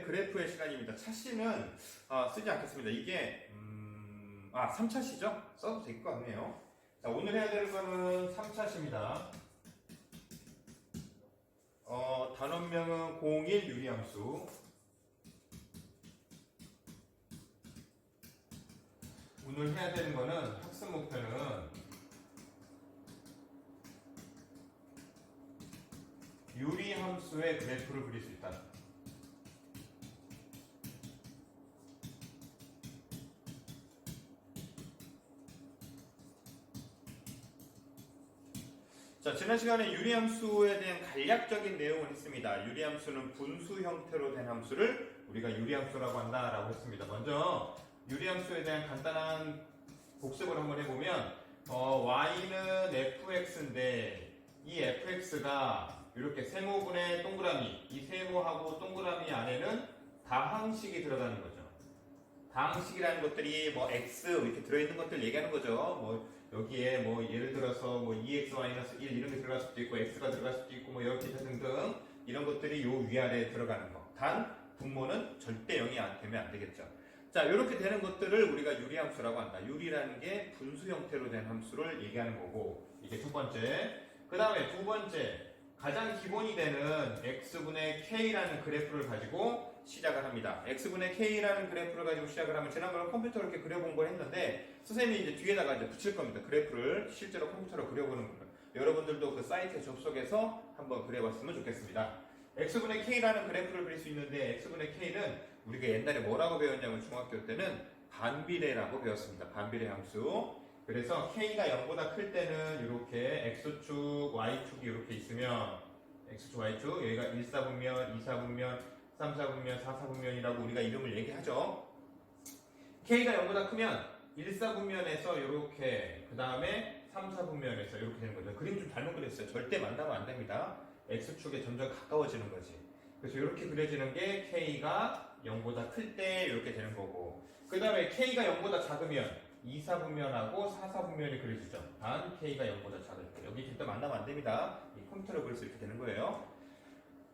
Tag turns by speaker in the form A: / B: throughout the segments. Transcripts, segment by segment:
A: 그래프의 시간입니다. 차씨는 쓰지 않겠습니다. 이게 3차시죠? 써도 될 것 같네요. 자, 오늘 해야 되는 거는 3차시입니다. 단원명은 01 유리함수. 오늘 해야 되는 거는 학습 목표는 유리함수의 그래프를 그릴 수 있다. 자, 지난 시간에 유리함수에 대한 간략적인 내용을 했습니다. 유리함수는 분수 형태로 된 함수를 우리가 유리함수라고 한다라고 했습니다. 먼저 유리함수에 대한 간단한 복습을 한번 해보면 y는 fx인데 이 fx가 이렇게 세모분의 동그라미, 이 세모하고 동그라미 안에는 다항식이 들어가는 거죠. 다항식이라는 것들이 뭐 x 이렇게 들어있는 것들 얘기하는 거죠. 뭐 여기에 뭐 예를 들어서 뭐 2x-1 이런 게 들어갈 수도 있고 x가 들어갈 수도 있고 뭐 이렇게 등등 이런 것들이 요 위아래에 들어가는 거. 단 분모는 절대 0이 되면 안 되겠죠. 자, 이렇게 되는 것들을 우리가 유리함수라고 한다. 유리라는 게 분수 형태로 된 함수를 얘기하는 거고, 이게 첫 번째. 그 다음에 두 번째, 가장 기본이 되는 x분의 k라는 그래프를 가지고 시작을 합니다. x분의 k라는 그래프를 가지고 시작을 하면 지난번에 컴퓨터로 이렇게 그려본 걸 했는데 선생님이 이제 뒤에다가 이제 붙일 겁니다. 그래프를 실제로 컴퓨터로 그려보는 거예요. 여러분들도 그 사이트에 접속해서 한번 그려봤으면 좋겠습니다. x분의 k라는 그래프를 그릴 수 있는데 x분의 k는 우리가 옛날에 뭐라고 배웠냐면 중학교 때는 반비례라고 배웠습니다. 반비례 함수. 그래서 k가 0보다 클 때는 이렇게 x축, y축이 이렇게 있으면 x축, y축 여기가 1사분면, 2사분면, 3사분면, 4사분면이라고 우리가 이름을 얘기하죠. k가 0보다 크면 1사분면에서 이렇게 그 다음에 3사분면에서 이렇게 되는 거죠. 그림 좀 잘못 그렸어요. 절대 만나면 안 됩니다. x축에 점점 가까워지는 거지. 그래서 이렇게 그려지는 게 k가 0보다 클 때 이렇게 되는 거고, 그 다음에 k가 0보다 작으면 2사분면하고 4사분면이 그려지죠. 단 k가 0보다 작을 때 여기 절대 만나면 안 됩니다. 이 컴퓨터로 그릴 수 있게 되는 거예요.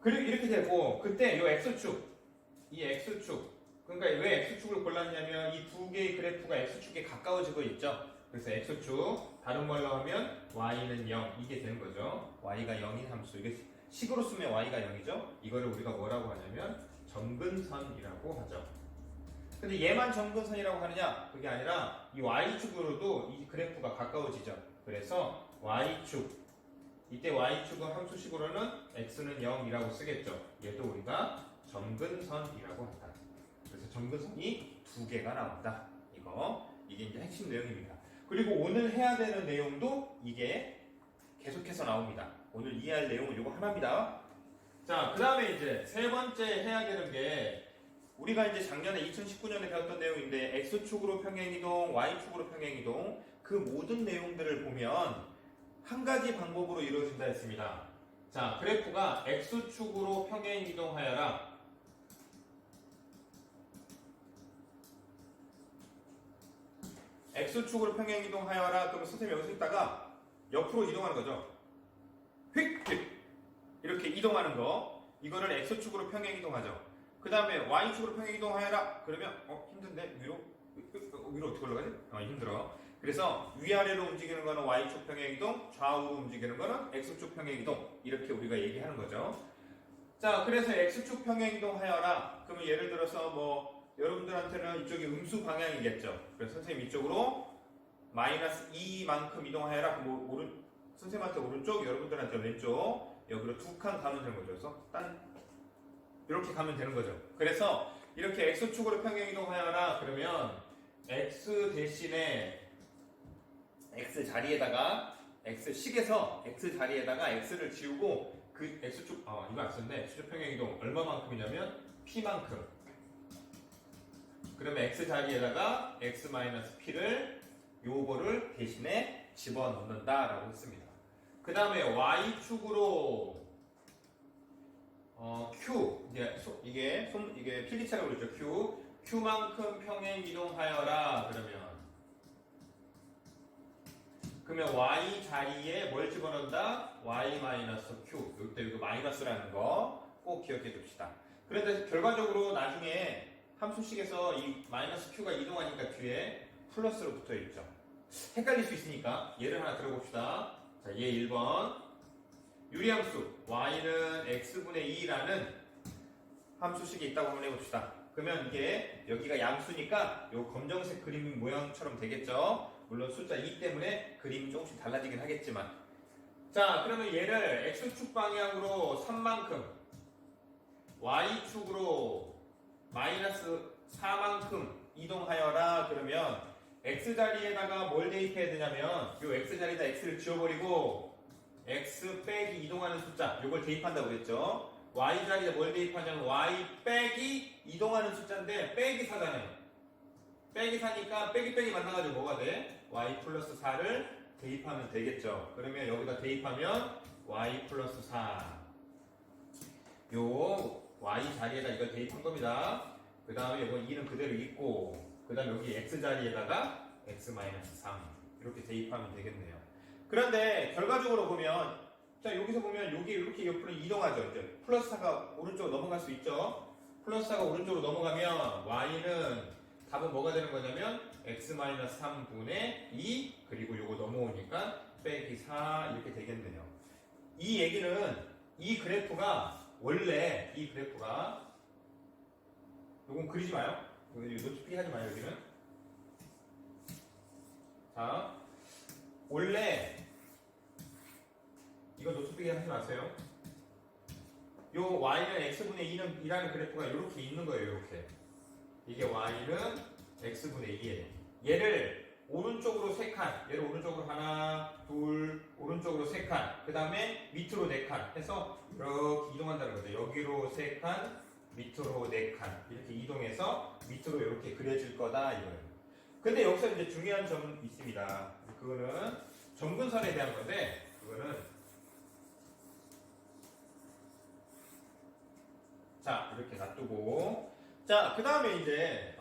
A: 그리고 이렇게 되고, 그때 이 x축, 이 x축, 그러니까 왜 x축을 골랐냐면 이 두 개의 그래프가 x축에 가까워지고 있죠. 그래서 x축, 다른 말로 하면 y는 0, 이게 되는 거죠. y가 0인 함수. 이게 식으로 쓰면 y가 0이죠. 이거를 우리가 뭐라고 하냐면 점근선이라고 하죠. 근데 얘만 점근선이라고 하느냐? 그게 아니라 이 y축으로도 이 그래프가 가까워지죠. 그래서 y축, 이때 y축은 함수식으로는 x는 0이라고 쓰겠죠. 얘도 우리가 점근선이라고 한다. 그래서 점근선이 두 개가 나온다. 이게 이제 핵심 내용입니다. 그리고 오늘 해야 되는 내용도 이게 계속해서 나옵니다. 오늘 이해할 내용은 이거 하나입니다. 자, 그 다음에 이제 세 번째 해야 되는 게 우리가 이제 작년에 2019년에 배웠던 내용인데 x축으로 평행이동, y축으로 평행이동 그 모든 내용들을 보면 한 가지 방법으로 이루어진다 했습니다. 자, 그래프가 x축으로 평행이동하여라. x축으로 평행이동하여라. 그러면 선생님이 여기서 있다가 옆으로 이동하는 거죠. 휙! 이렇게 이동하는 거. 이거를 x축으로 평행이동하죠. 그 다음에 y축으로 평행이동하여라. 그러면 힘든데? 위로 어떻게 올라가지? 힘들어. 그래서 위아래로 움직이는 거는 y축 평행이동, 좌우로 움직이는 거는 x축 평행이동. 이렇게 우리가 얘기하는 거죠. 자, 그래서 x축 평행이동하여라. 그러면 예를 들어서 뭐 여러분들한테는 이쪽이 음수 방향이겠죠. 그래서 선생님 이쪽으로 마이너스 2만큼 이동하여라. 선생님한테 오른쪽, 여러분들한테 왼쪽. 여기로 두 칸 가면 되는 거죠. 그래서 이렇게 가면 되는 거죠. 그래서 이렇게 x축으로 평행이동하여라. 그러면 x 대신에 x 자리에다가 x식에서 x 자리에다가 x를 지우고 그 x축 이거 안 썼네. x축 평행이동 얼마만큼이냐면 p만큼. 그러면 x 자리에다가 x-p를 요거를 대신에 집어넣는다라고 했습니다. 그 다음에 y축으로 q 이게 필기차라고 그러죠. q만큼 평행 이동하여라. 그러면 y 자리에 뭘 집어넣는다? y-q. 이때 이거 마이너스라는 거 꼭 기억해 둡시다. 그런데 결과적으로 나중에 함수식에서 이 마이너스 q가 이동하니까 뒤에 플러스로 붙어 있죠. 헷갈릴 수 있으니까 예를 하나 들어봅시다. 자, 얘 1번. 유리함수 y는 x분의 2라는 함수식이 있다고 한번 해봅시다. 그러면 이게 여기가 양수니까 요 검정색 그림 모양처럼 되겠죠. 물론 숫자 2 때문에 그림이 조금씩 달라지긴 하겠지만, 자 그러면 얘를 x축 방향으로 3만큼 y축으로 마이너스 4만큼 이동하여라. 그러면 x자리에다가 뭘 대입해야 되냐면 요 x자리에다 x를 지워버리고 x 빼기 이동하는 숫자 요걸 대입한다고 그랬죠. y자리에 뭘 대입하냐면 y 빼기 이동하는 숫자인데 빼기 4잖아요. 빼기 4니까 빼기 빼기 만나가지고 뭐가 돼? y 플러스 4를 대입하면 되겠죠. 그러면 여기다 대입하면 y 플러스 4 요 y 자리에다 이걸 대입한 겁니다. 그 다음에 이거 2는 그대로 있고 그 다음에 여기 x 자리에다가 x-3 이렇게 대입하면 되겠네요. 그런데 결과적으로 보면 자 여기서 보면 여기 이렇게 옆으로 이동하죠. 이제 플러스 4가 오른쪽으로 넘어갈 수 있죠. 플러스 4가 오른쪽으로 넘어가면 y는 답은 뭐가 되는 거냐면 x-3분의 2 그리고 요거 넘어오니까 빼기 4 이렇게 되겠네요. 이 얘기는 이 그래프가 원래 이 그래프가 요건 그리지 마요. 노트피 하지 마요 여기는. 자 원래 이거 노트픽에 하지 마세요. 요 y는 x분의 2는 이라는 그래프가 이렇게 있는 거예요. 이렇게 이게 y는 x분의 2예요. 얘를 오른쪽으로 3칸, 얘를 오른쪽으로 하나, 둘, 오른쪽으로 3칸, 그 다음에 밑으로 4칸 해서 이렇게 이동한다는 거죠. 여기로 3칸, 밑으로 4칸 이렇게 이동해서 밑으로 이렇게 그려질 거다 이거예요. 근데 여기서 이제 중요한 점이 있습니다. 그거는 점근선에 대한 건데 그거는 자 이렇게 놔두고 자 그 다음에 이제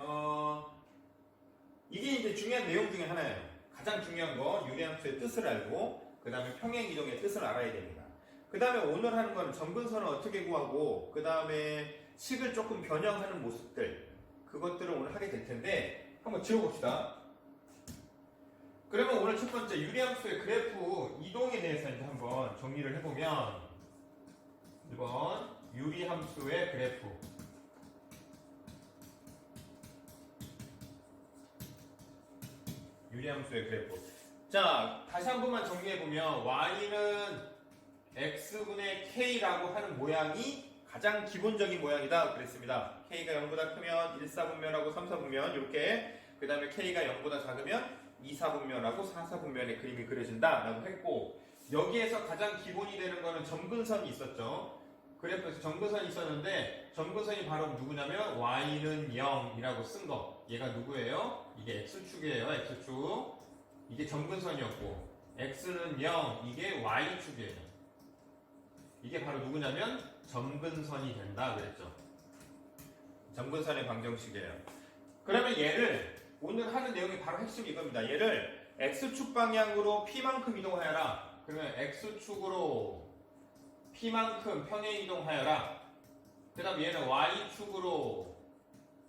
A: 이게 이제 중요한 내용 중에 하나예요. 가장 중요한 거 유리함수의 뜻을 알고 그 다음에 평행이동의 뜻을 알아야 됩니다. 그 다음에 오늘 하는 거는 점근선을 어떻게 구하고 그 다음에 식을 조금 변형하는 모습들 그것들을 오늘 하게 될 텐데 한번 지워봅시다. 그러면 오늘 첫 번째 유리함수의 그래프 이동에 대해서 이제 한번 정리를 해보면 1번 유리함수의 그래프 유리함수의 그래프 자 다시 한 번만 정리해보면 y는 x분의 k라고 하는 모양이 가장 기본적인 모양이다 그랬습니다. k가 0보다 크면 1사분면하고 3사분면 이렇게 그 다음에 k가 0보다 작으면 2사분면하고 4사분면의 그림이 그려진다 라고 했고 여기에서 가장 기본이 되는 거는 점근선이 있었죠. 그래프에서 점근선이 있었는데 점근선이 바로 누구냐면 y는 0이라고 쓴 거 얘가 누구예요? 이게 x축이에요. x축 이게 점근선이었고 x는 0 이게 y축이에요. 이게 바로 누구냐면 점근선이 된다 그랬죠. 점근선의 방정식이에요. 그러면 얘를 오늘 하는 내용이 바로 핵심이 이겁니다. 얘를 x축 방향으로 p만큼 이동하여라. 그러면 x축으로 p만큼 평행 이동하여라. 그 다음 얘는 y축으로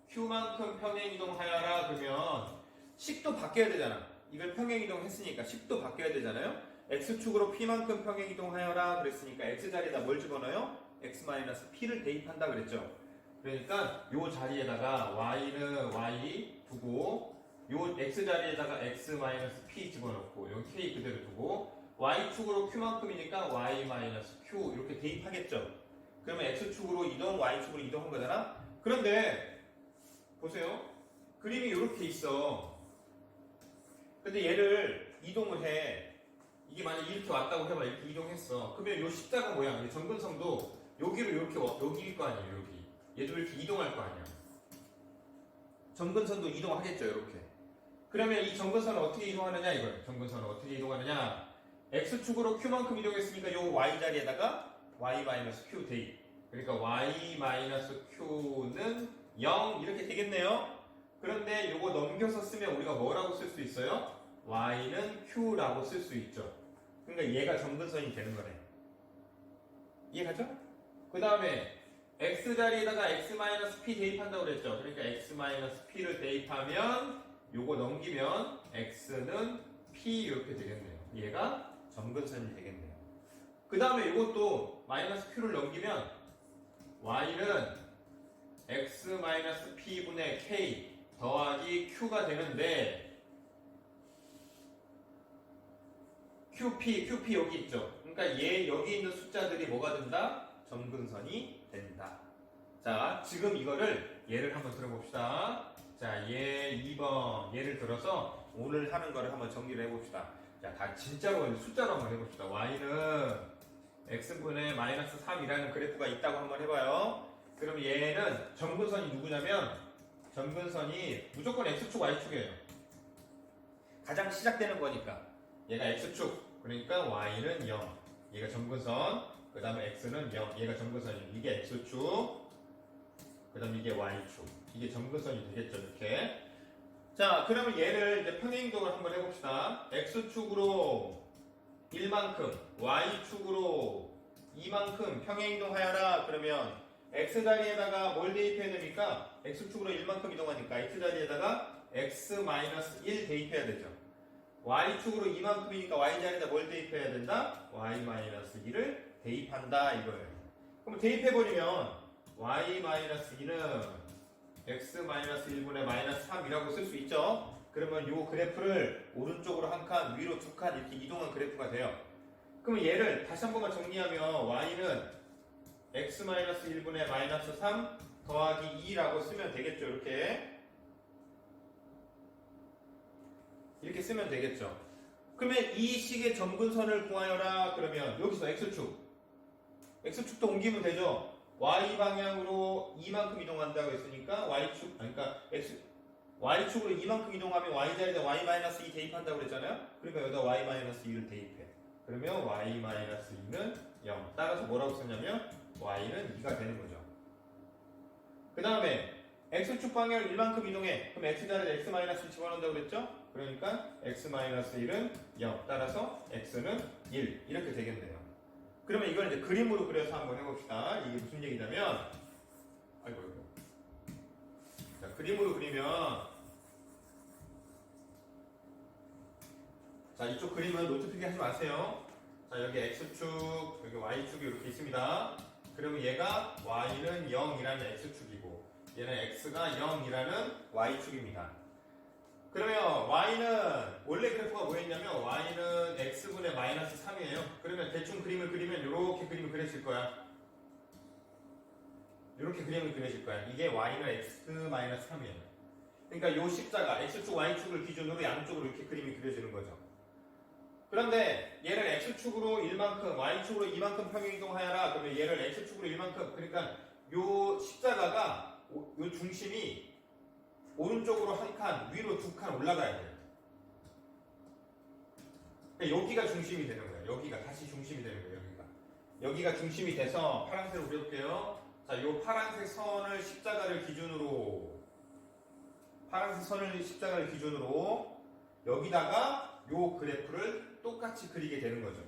A: q만큼 평행 이동하여라. 그러면 식도 바뀌어야 되잖아. 이걸 평행 이동했으니까 식도 바뀌어야 되잖아요. x축으로 p만큼 평행 이동하여라 그랬으니까 x자리에다 뭘 집어넣어요? x-p를 대입한다 그랬죠. 그러니까 요 자리에다가 y는 y 두고 요 x자리에다가 x-p 집어넣고 여기 k 그대로 두고 y축으로 q만큼이니까 y-q 이렇게 대입하겠죠. 그러면 x축으로 이동, y축으로 이동한 거잖아. 그런데 보세요. 그림이 이렇게 있어. 근데 얘를 이동을 해. 이게 만약 이렇게 왔다고 해봐. 이렇게 이동했어. 그러면 요 십자가 모양, 점근선도 여기로 이렇게 여기일 거 아니에요. 여기. 얘도 이렇게 이동할 거 아니야. 점근선도 이동하겠죠. 이렇게. 그러면 이 점근선을 어떻게 이동하느냐 이거예요. 점근선을 어떻게 이동하느냐. x축으로 q만큼 이동했으니까 요 y자리에다가 y-q 대입. 그러니까 y-q는 0 이렇게 되겠네요. 그런데 요거 넘겨서 쓰면 우리가 뭐라고 쓸 수 있어요? y는 q라고 쓸 수 있죠. 그러니까 얘가 점근선이 되는 거네. 이해가죠? 그 다음에 x 자리에다가 x-p 대입한다고 그랬죠. 그러니까 x-p를 대입하면 요거 넘기면 x는 p 이렇게 되겠네요. 얘가 점근선이 되겠네요. 그 다음에 이것도 마이너스 q를 넘기면 y는 x-p분의 k 더하기 q가 되는데 QP 여기 있죠. 그러니까 얘 여기 있는 숫자들이 뭐가 된다? 점근선이 된다. 자, 지금 이거를 예를 한번 들어봅시다. 자, 얘 2번 예를 들어서 오늘 하는 거를 한번 정리를 해봅시다. 자, 다 진짜로 숫자로 한번 해봅시다. y는 x분의 마이너스 3이라는 그래프가 있다고 한번 해봐요. 그럼 얘는 점근선이 누구냐면 점근선이 무조건 x축, y축이에요. 가장 시작되는 거니까 얘가 x축, 그러니까 y는 0, 얘가 점근선, 그 다음에 x는 0, 얘가 점근선이 이게 x축, 그 다음에 이게 y축, 이게 점근선이 되겠죠. 이렇게. 자, 그러면 얘를 이제 평행이동을 한번 해봅시다. x축으로 1만큼, y축으로 2만큼 평행이동 하여라. 그러면 x자리에다가 뭘 대입해야 됩니까? x축으로 1만큼 이동하니까 x자리에다가 x-1 대입해야 되죠. y축으로 2만큼이니까 y자리에다 뭘 대입해야 된다? y-2를 대입한다 이거예요. 그럼 대입해버리면 y-2는 x-1분의 마이너스 3이라고 쓸 수 있죠. 그러면 이 그래프를 오른쪽으로 한 칸, 위로 두 칸 이렇게 이동한 그래프가 돼요. 그러면 얘를 다시 한 번만 정리하면 y는 x-1분의 마이너스 3 더하기 2라고 쓰면 되겠죠. 이렇게 쓰면 되겠죠. 그러면 이 식의 점근선을 구하여라. 그러면 여기서 x축도 옮기면 되죠. y 방향으로 2만큼 이동한다고 했으니까 y축으로 2만큼 이동하면 y자리에다 y-2 대입한다고 그랬잖아요. 그러니까 여기다 y-2를 대입해. 그러면 y-2는 0. 따라서 뭐라고 썼냐면 y는 2가 되는 거죠. 그 다음에 x축 방향을 1만큼 이동해. 그럼 x자리에 x-1 집어넣는다고 그랬죠? 그러니까 x-1은 0. 따라서 x는 1. 이렇게 되겠네요. 그러면 이걸 이제 그림으로 그려서 한번 해봅시다. 이게 무슨 얘기냐면, 아이고. 자, 그림으로 그리면, 자, 이쪽 그림은 노트 필기 하지 마세요. 자, 여기 x축, 여기 y축이 이렇게 있습니다. 그러면 얘가 y는 0이라는 x축이고, 얘는 x가 0이라는 y축입니다. 그러면 y는 원래 그래프가 뭐였냐면 y는 x분의 마이너스 3이에요. 그러면 대충 그림을 그리면 이렇게 그림을 그려질 거야. 이렇게 그림을 그려질 거야. 이게 y는 x 마이너스 3이에요. 그러니까 요 십자가 x축, y축을 기준으로 양쪽으로 이렇게 그림이 그려지는 거죠. 그런데 얘를 x축으로 1만큼, y축으로 2만큼 평행이동하여라. 그러면 얘를 x축으로 1만큼, 그러니까 요 십자가가 요 중심이 오른쪽으로 한 칸, 위로 두 칸 올라가야 돼요. 그러니까 여기가 중심이 되는 거예요. 여기가 다시 중심이 되는 거예요. 여기가 중심이 돼서 파란색으로 그려볼게요. 자, 요 파란색 선을 십자가를 기준으로 여기다가 요 그래프를 똑같이 그리게 되는 거죠.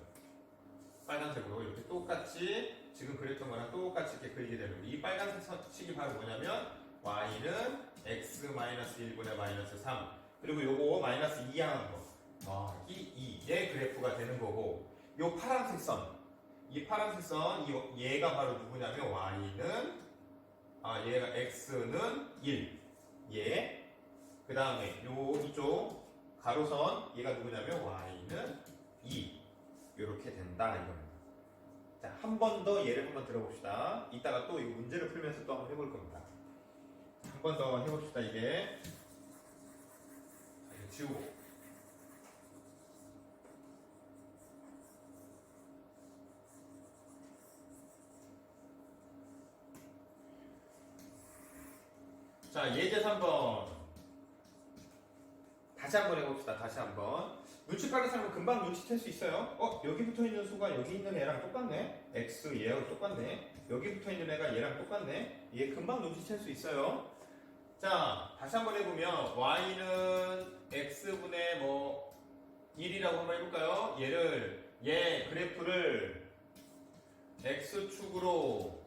A: 빨간색으로 이렇게 똑같이 지금 그렸던 거랑 똑같이 이렇게 그리게 되는 거예요. 이 빨간색 식이 바로 뭐냐면 y는 x-1분의 마이너스 3 그리고 요거 마이너스 2 향한 거 더하기 2의 그래프가 되는 거고, 요 파란색 선, 이 파란색 선, 얘가 바로 누구냐면 y는 얘가 x는 1 얘, 그 다음에 요 이쪽 가로선 얘가 누구냐면 y는 2 이렇게 된다 이겁니다. 자, 한 번 더 예를 한번 들어봅시다. 이따가 또 이 문제를 풀면서 또 한번 해볼 겁니다. 한 번 더 해봅시다. 이게 이거 지우고, 자, 예제 3번 다시 한번 해봅시다. 다시 한번. 눈치 빠른 사람은 금방 눈치챌 수 있어요. 여기 붙어 있는 수가 여기 있는 애랑 똑같네. x 얘하고 똑같네. 여기 붙어 있는 애가 얘랑 똑같네. 얘 금방 눈치챌 수 있어요. 자, 다시 한번 해보면 y는 x분의 1이라고 한번 해볼까요? 얘 그래프를 x축으로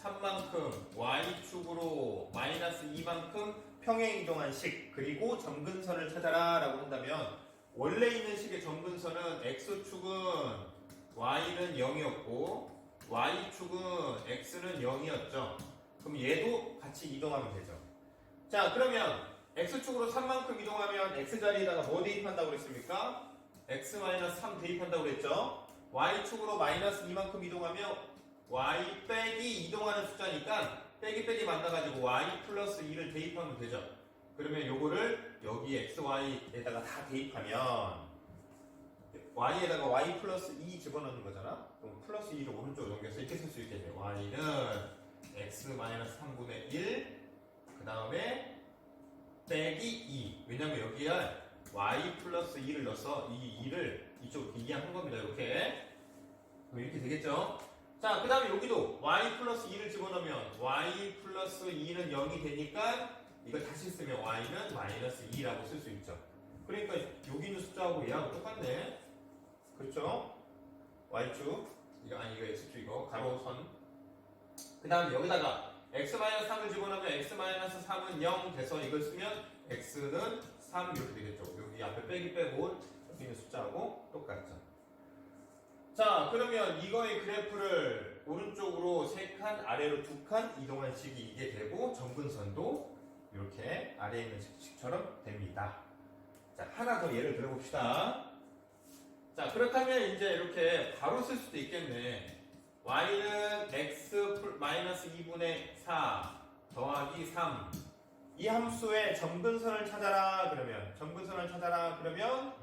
A: 3만큼 y축으로 마이너스 2만큼 평행 이동한 식 그리고 점근선을 찾아라 라고 한다면 원래 있는 식의 점근선은 x축은 y는 0이었고 y축은 x는 0이었죠. 그럼 얘도 같이 이동하면 되죠. 자, 그러면 x축으로 3만큼 이동하면 x자리에다가 뭐 대입한다고 그랬습니까? x-3 대입한다고 그랬죠. y축으로 마이너스 2만큼 이동하면 y 빼기 이동하는 숫자니까 빼기 만나가지고 y 플러스 2를 대입하면 되죠. 그러면 요거를 여기 xy에다가 다 대입하면 y에다가 y 플러스 2 집어넣는 거잖아. 그럼 플러스 2를 오른쪽으로 넘겨서 이렇게 쓸 수 있겠네요. y는 x-3분의 1, 그 다음에 빼기 2. 왜냐면 여기에 y 플러스 2를 넣어서 이 2를 이쪽으로 이해한 겁니다. 이렇게. 그럼 이렇게 되겠죠? 자, 그 다음에 여기도 y 플러스 2를 집어넣으면 y 플러스 2는 0이 되니까 이걸 다시 쓰면 y는 마이너스 2라고 쓸 수 있죠. 그러니까 여기 있는 숫자하고 얘하고 똑같네. 그렇죠? y축. 이거 x축 이거. 가로선. 그 다음에 여기다가 x-3을 집어넣으면 x-3은 0 돼서 이걸 쓰면 x는 3 이렇게 되겠죠. 여기 앞에 빼기 빼고 여기 있는 숫자하고 똑같죠. 자, 그러면 이거의 그래프를 오른쪽으로 3칸, 아래로 2칸 이동한 식이 이게 되고 점근선도 이렇게 아래에 있는 식처럼 됩니다. 자, 하나 더 예를 들어봅시다. 자, 그렇다면 이제 이렇게 바로 쓸 수도 있겠네. y는 x-2분의 4 더하기 3. 이 함수의 점근선을 찾아라 그러면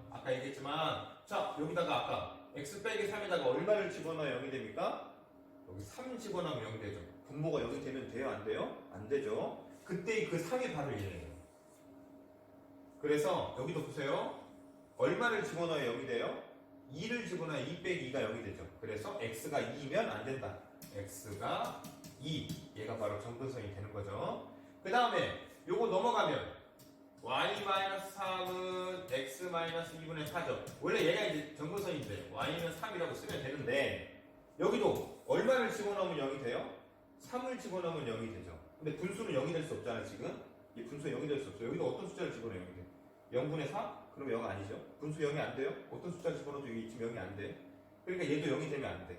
A: 아까 얘기했지만 자, 여기다가 아까 x 빼기 3에다가 얼마를 집어넣어야 0이 됩니까? 여기 3 집어넣으면 0이 되죠. 분모가 여기 되면 돼요? 안 돼요? 안 되죠. 그때 그 3이 바로 얘예요. 그래서 여기도 보세요. 얼마를 집어넣어야 0이 돼요? 2를 집어넣어야 2 빼기 2가 0이 되죠. 그래서 x가 2면 안 된다. x가 2. 얘가 바로 점근선이 되는 거죠. 그 다음에 요거 넘어가면 y-3은 x-2분의 4죠. 원래 얘가 이제 점근선인데 y는 3이라고 쓰면 되는데 여기도 얼마를 집어넣으면 0이 돼요? 3을 집어넣으면 0이 되죠. 근데 분수는 0이 될 수 없잖아 지금. 이 분수는 0이 될 수 없어요. 여기도 어떤 숫자를 집어넣어요? 0이 돼. 0분의 4? 그럼 0 아니죠. 분수 0이 안 돼요? 어떤 숫자를 집어넣어도 여기 지금 0이 안 돼. 그러니까 얘도 0이 되면 안 돼.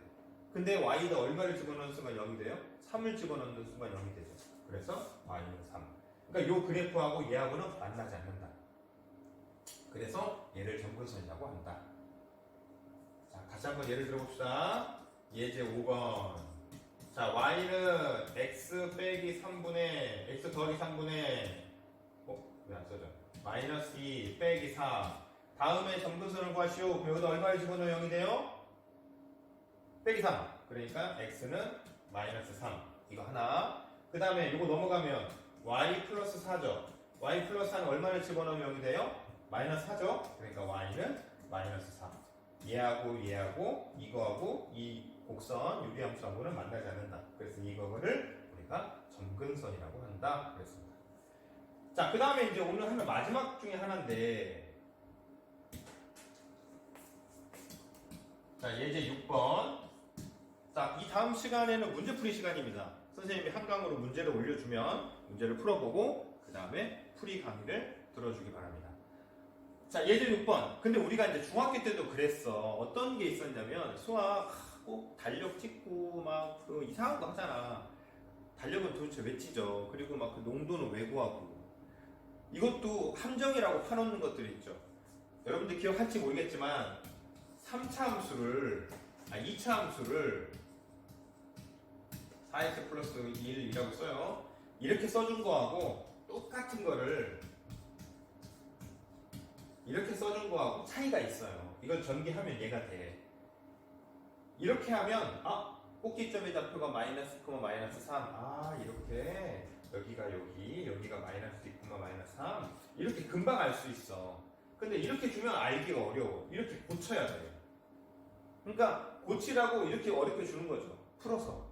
A: 근데 y에다 얼마를 집어넣는 순간 0이 돼요? 3을 집어넣는 순간 0이 되죠. 그래서 y는 3. 그러니까 요 그래프하고 얘하고는 만나지 않는다. 그래서 얘를 점근선이라고 한다. 자, 다시 한번 예를 들어봅시다. 예제 5번. 자, y는 x 빼기 3분의 x 더하기 3분의 왜 안 써져? 마이너스 2 빼기 4. 다음에 점근선을 구하시오. 그럼 여기다 얼마를 집어넣으면 0이 돼요? 빼기 3. 그러니까 x는 마이너스 3. 이거 하나. 그 다음에 이거 넘어가면 y 플러스 4죠. y 플러스 4는 얼마를 집어넣으면 0이 돼요? 마이너스 4죠. 그러니까 y는 마이너스 4. 얘하고 이거하고 이 곡선 유리함수하고는 만나지 않는다. 그래서 이거를 우리가 점근선이라고 한다. 그랬습니다. 자, 그 다음에 이제 오늘 하는 마지막 중에 하나인데, 자, 예제 6번. 자, 이 다음 시간에는 문제풀이 시간입니다. 선생님이 한 강으로 문제를 올려주면 문제를 풀어보고 그 다음에 풀이 강의를 들어주기 바랍니다. 자, 예제 6번. 근데 우리가 이제 중학교 때도 그랬어. 어떤 게 있었냐면 수학 꼭 달력 찍고 막 그 이상한 거 하잖아. 달력은 도대체 왜 찢어. 그리고 막 그 농도는 왜 구하고. 이것도 함정이라고 파놓는 것들이 있죠. 여러분들 기억할지 모르겠지만 3차 함수를 2차 함수를 4x 플러스 1이라고 써요. 이렇게 써준 거하고 똑같은 거를 이렇게 써준 거하고 차이가 있어요. 이걸 전개하면 얘가 돼. 이렇게 하면 꼭지점의 좌표가 마이너스 2, 마이너스 3. 이렇게 여기가 여기가 마이너스 2, 마이너스 3. 이렇게 금방 알 수 있어. 근데 이렇게 주면 알기가 어려워. 이렇게 고쳐야 돼. 그러니까 고치라고 이렇게 어렵게 주는 거죠. 풀어서.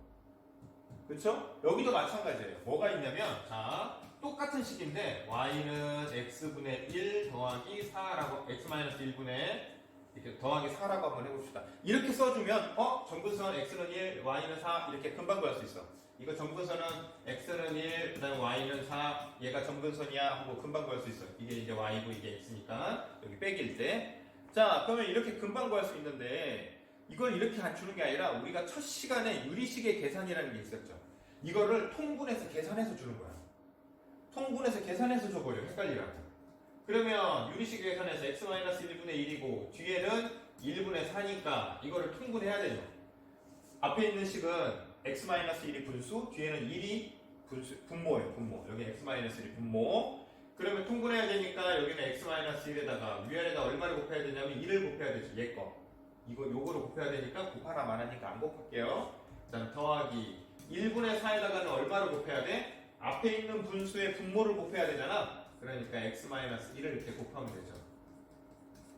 A: 그렇죠? 여기도 마찬가지예요. 뭐가 있냐면 자, 똑같은 식인데 y는 x분의 1 더하기 4라고 x-1분의 이렇게 더하기 4라고 한번 해봅시다. 이렇게 써주면 점근선 x는 1, y는 4 이렇게 금방 구할 수 있어. 이거 점근선은 x는 1, 그다음에 y는 4, 얘가 점근선이야 하고 금방 구할 수 있어. 이게 이제 y고 이게 x니까 여기 빼기일 때. 자, 그러면 이렇게 금방 구할 수 있는데 이걸 이렇게 안 주는 게 아니라 우리가 첫 시간에 유리식의 계산이라는 게 있었죠. 이거를 통분해서 계산해서 주는 거야. 통분해서 계산해서 줘버려. 헷갈리라고. 그러면 유리식의 계산에서 x-1분의 1이고 뒤에는 1분의 4니까 이거를 통분해야 되죠. 앞에 있는 식은 x-1이 분수, 뒤에는 1이 분모예요. 분모. 여기 x-1이 분모. 그러면 통분해야 되니까 여기는 x-1에다가 위아래다 얼마를 곱해야 되냐면 1을 곱해야 되죠. 얘 거. 요거를 곱해야 되니까 곱하나 말하니까 안 곱할게요. 그 다음 더하기 1분의 4에다가는 얼마를 곱해야 돼? 앞에 있는 분수의 분모를 곱해야 되잖아. 그러니까 x-1을 이렇게 곱하면 되죠.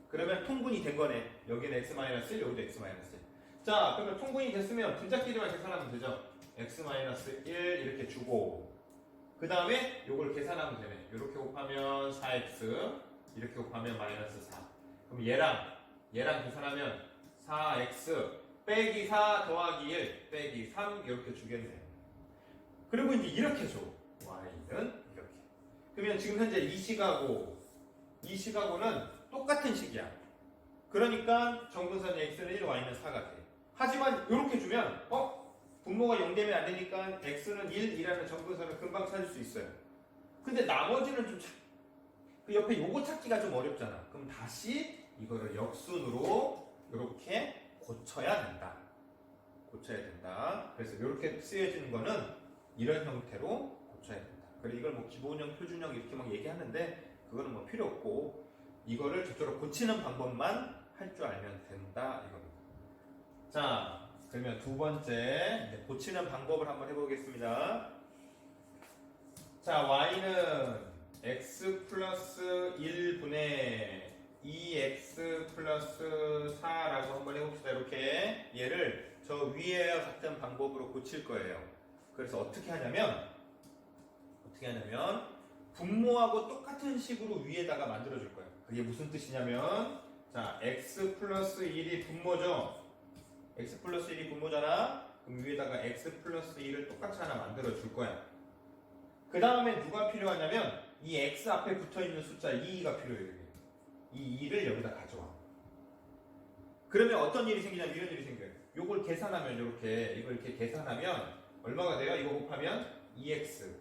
A: 그러면 통분이 된 거네. 여기는 x-1, 여기도 x-1. 자, 그러면 통분이 됐으면 분자끼리만 계산하면 되죠. x-1 이렇게 주고 그 다음에 요걸 계산하면 되네. 이렇게 곱하면 4x 이렇게 곱하면 마이너스 4. 그럼 얘랑 계산하면 4x 빼기 4 더하기 1 빼기 3 이렇게 주겠네요. 그리고 이제 이렇게 줘. y는 이렇게. 그러면 지금 현재 이 시각고는 똑같은 식이야. 그러니까 정근선이 x는 1, y는 4가 돼. 하지만 이렇게 주면 분모가 0 되면 안 되니까 x는 1이라는 정근선을 금방 찾을 수 있어요. 근데 나머지는 좀 그 옆에 요거 찾기가 좀 어렵잖아. 그럼 다시 이거를 역순으로 이렇게 고쳐야 된다. 그래서 이렇게 쓰여지는 거는 이런 형태로 고쳐야 된다. 그리고 이걸 뭐 기본형, 표준형 이렇게 막 얘기하는데 그거는 뭐 필요 없고 이거를 저쪽으로 고치는 방법만 할 줄 알면 된다 이겁니다. 자, 그러면 두 번째 고치는 방법을 한번 해보겠습니다. 자, y는 x 플러스 1분의 2x 플러스 4라고 한번 해봅시다. 이렇게 얘를 저 위에와 같은 방법으로 고칠 거예요. 그래서 어떻게 하냐면 분모하고 똑같은 식으로 위에다가 만들어 줄 거예요. 그게 무슨 뜻이냐면 자, x 플러스 1이 분모죠. x 플러스 1이 분모잖아. 그럼 위에다가 x 플러스 1을 똑같이 하나 만들어 줄 거야. 그 다음에 누가 필요하냐면 이 x 앞에 붙어있는 숫자 2가 필요해요. 이 2를 여기다 가져와. 그러면 어떤 일이 생기냐면 이런 일이 생겨요. 요걸 계산하면 이걸 이렇게 계산하면 얼마가 돼요? 이거 곱하면 2x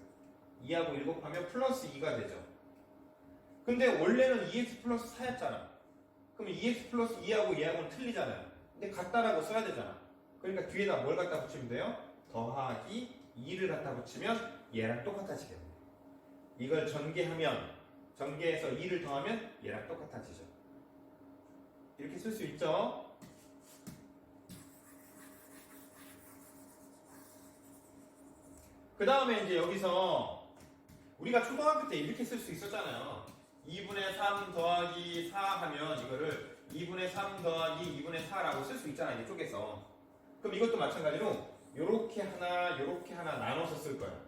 A: 2하고 1 곱하면 플러스 2가 되죠. 근데 원래는 2x 플러스 4였잖아. 그럼 2x 플러스 2하고 얘하고는 틀리잖아요. 근데 같다라고 써야 되잖아. 그러니까 뒤에다 뭘 갖다 붙이면 돼요? 더하기 2를 갖다 붙이면 얘랑 똑같아지겠네. 이걸 전개해서 2를 더하면 얘랑 똑같아지죠. 이렇게 쓸 수 있죠. 그 다음에 이제 여기서 우리가 초등학교 때 이렇게 쓸 수 있었잖아요. 2분의 3 더하기 4 하면 이거를 2분의 3 더하기 2분의 4라고 쓸 수 있잖아요. 이쪽에서. 그럼 이것도 마찬가지로 요렇게 하나 나눠서 쓸 거예요.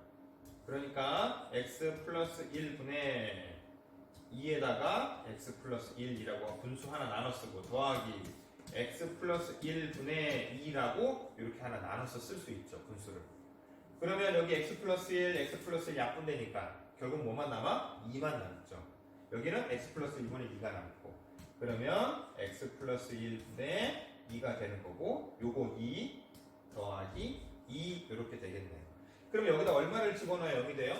A: 그러니까 x 플러스 1분의 2에다가 x 플러스 1이라고 분수 하나 나눠 쓰고 더하기 x 플러스 1분의 2라고 이렇게 하나 나눠서 쓸 수 있죠. 분수를. 그러면 여기 x 플러스 1, x 플러스 1 약분되니까 결국 뭐만 남아? 2만 남죠. 여기는 x 플러스 1분의 2가 남고 그러면 x 플러스 1분의 2가 되는 거고 요거 2 더하기 2 이렇게 되겠네요. 그럼 여기다 얼마를 집어넣어야 0이 돼요?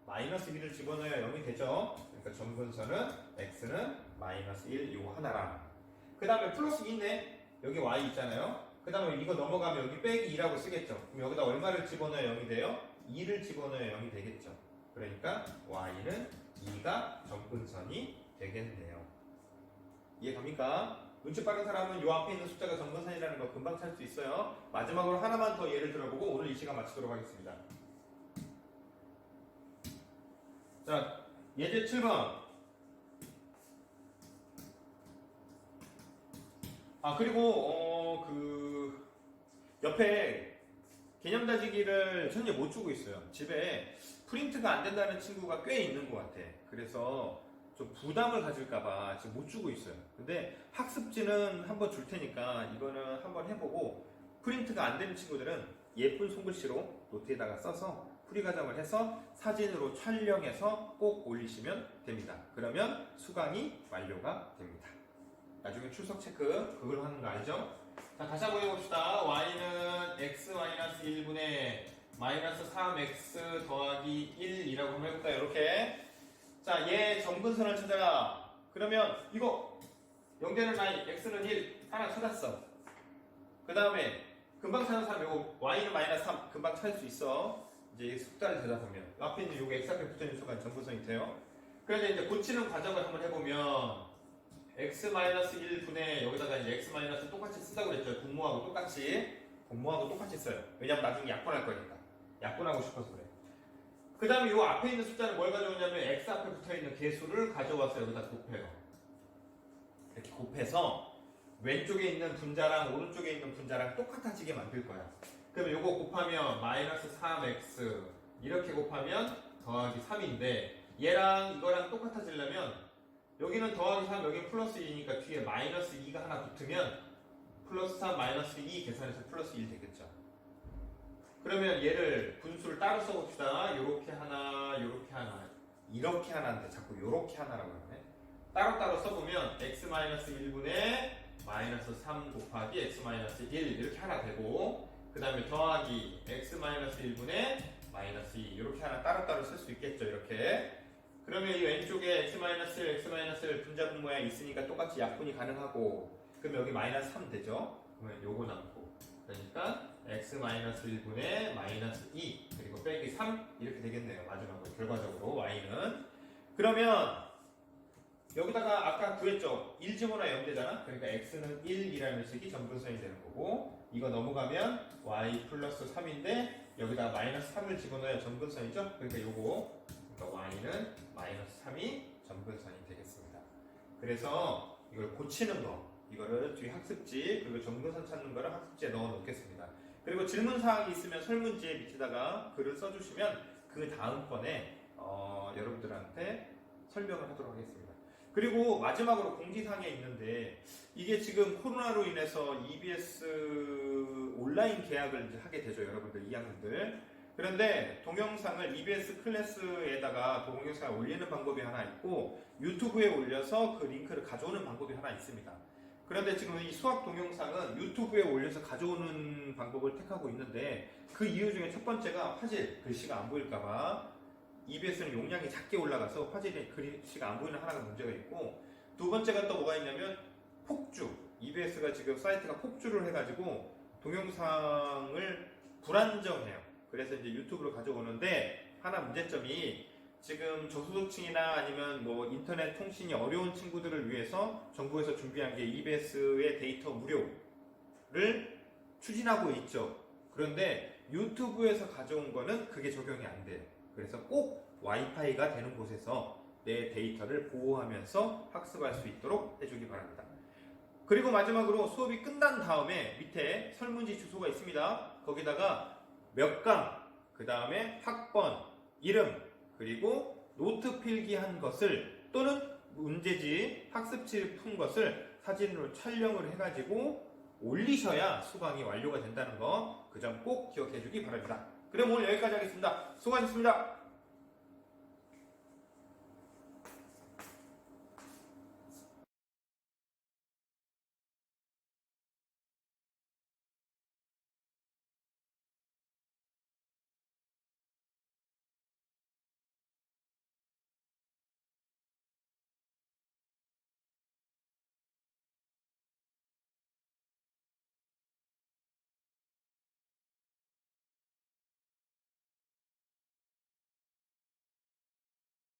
A: 마이너스 1을 집어넣어야 0이 되죠. 그러니까 점근선은 x는 마이너스 1 이거 하나랑 그 다음에 플러스 2네. 여기 y 있잖아요. 그 다음에 이거 넘어가면 여기 빼기 2라고 쓰겠죠. 그럼 여기다 얼마를 집어넣어야 0이 돼요? 2를 집어넣어야 0이 되겠죠. 그러니까 y는 2가 점근선이 되겠네요. 이해갑니까? 눈치 빠른 사람은 요 앞에 있는 숫자가 점근선이라는 거 금방 찾을 수 있어요. 마지막으로 하나만 더 예를 들어보고 오늘 이 시간 마치도록 하겠습니다. 자, 예제 7번. 그리고 옆에 개념 다지기를 현재 못 주고 있어요. 집에 프린트가 안 된다는 친구가 꽤 있는 것 같아. 그래서 좀 부담을 가질까봐 지금 못 주고 있어요. 근데 학습지는 한번 줄 테니까 이거는 한번 해보고 프린트가 안 되는 친구들은 예쁜 손글씨로 노트에다가 써서 풀이 과정을 해서 사진으로 촬영해서 꼭 올리시면 됩니다. 그러면 수강이 완료가 됩니다. 나중에 출석 체크 그걸 하는 거 알죠? 자, 다시 한번 해봅시다. y는 x-1분의 마이너스 3x 더하기 1이라고 한번 해볼까요? 이렇게. 자, 얘 점근선을 찾아라. 그러면 이거 0되는 라인 x는 1 하나 찾았어. 그 다음에 금방 찾은 사람 이거 y는 마이너스 3 금방 찾을 수 있어. 이제 숫자를 대답하면 앞에 있는 요거 x 앞에 붙어있는 수가 점근선이 돼요. 그래서 이제 고치는 과정을 한번 해보면 x-1분의 여기다가 이제 x- 똑같이 쓴다고 그랬죠. 분모하고 똑같이 써요. 왜냐면 나중에 약분할 거니까. 약분하고 싶어서 그래. 그 다음에 요 앞에 있는 숫자는 뭘 가져오냐면 x 앞에 붙어있는 개수를 가져와서 여기다 곱해요. 이렇게 곱해서 왼쪽에 있는 분자랑 오른쪽에 있는 분자랑 똑같아지게 만들 거야. 그러면 요거 곱하면 마이너스 3x 이렇게 곱하면 더하기 3인데 얘랑 이거랑 똑같아지려면 여기는 더하기 3 여기는 플러스 2니까 뒤에 마이너스 2가 하나 붙으면 플러스 3 마이너스 2 계산해서 플러스 1 되겠죠. 그러면 얘를 분수를 따로 써봅시다. 요렇게 하나 이렇게 하나인데 자꾸 요렇게 하나라고 하네. 따로따로 써보면 x-1분의 마이너스 3 곱하기 x-1 이렇게 하나 되고 그 다음에 더하기 x-1분의 마이너스 2 이렇게 하나 따로따로 쓸 수 있겠죠. 이렇게. 그러면 이 왼쪽에 x-1 분자 분모에 있으니까 똑같이 약분이 가능하고 그럼 여기 마이너스 3 되죠. 그러면 요거 남고 그러니까 x-1분의 마이너스 2 그리고 빼기 3 이렇게 되겠네요. 마지막으로 결과적으로 y는 그러면 여기다가 아까 구했죠. 1 집어넣으면 0 되잖아. 그러니까 x는 1이라는 식이 점근선이 되는 거고 이거 넘어가면 y 플러스 3인데 여기다가 마이너스 3을 집어넣어야 점근선이죠. 그러니까 요거 그러니까 y는 마이너스 3이 점근선이 되겠습니다. 그래서 이걸 고치는 거 이거를 뒤 학습지 그리고 점근선 찾는 거를 학습지에 넣어 놓겠습니다. 그리고 질문사항이 있으면 설문지에 밑에다가 글을 써주시면 그 다음번에 여러분들한테 설명을 하도록 하겠습니다. 그리고 마지막으로 공지사항에 있는데 이게 지금 코로나로 인해서 EBS 온라인 계약을 이제 하게 되죠. 여러분들 2학년들. 그런데 동영상을 EBS 클래스에다가 동영상을 올리는 방법이 하나 있고 유튜브에 올려서 그 링크를 가져오는 방법이 하나 있습니다. 그런데 지금 이 수학 동영상은 유튜브에 올려서 가져오는 방법을 택하고 있는데 그 이유 중에 첫 번째가 화질, 글씨가 안 보일까봐 EBS는 용량이 작게 올라가서 화질이 글씨가 안 보이는 하나가 문제가 있고 두 번째가 또 뭐가 있냐면 폭주, EBS가 지금 사이트가 폭주를 해가지고 동영상을 불안정해요. 그래서 이제 유튜브로 가져오는데 하나 문제점이 지금 저소득층이나 아니면 뭐 인터넷 통신이 어려운 친구들을 위해서 정부에서 준비한 게 EBS의 데이터 무료를 추진하고 있죠. 그런데 유튜브에서 가져온 거는 그게 적용이 안 돼요. 그래서 꼭 와이파이가 되는 곳에서 내 데이터를 보호하면서 학습할 수 있도록 해주기 바랍니다. 그리고 마지막으로 수업이 끝난 다음에 밑에 설문지 주소가 있습니다. 거기다가 몇 강, 그 다음에 학번, 이름, 그리고 노트 필기한 것을 또는 문제지, 학습지를 푼 것을 사진으로 촬영을 해가지고 올리셔야 수강이 완료가 된다는 거 그 점 꼭 기억해 주기 바랍니다. 그럼 오늘 여기까지 하겠습니다. 수고하셨습니다.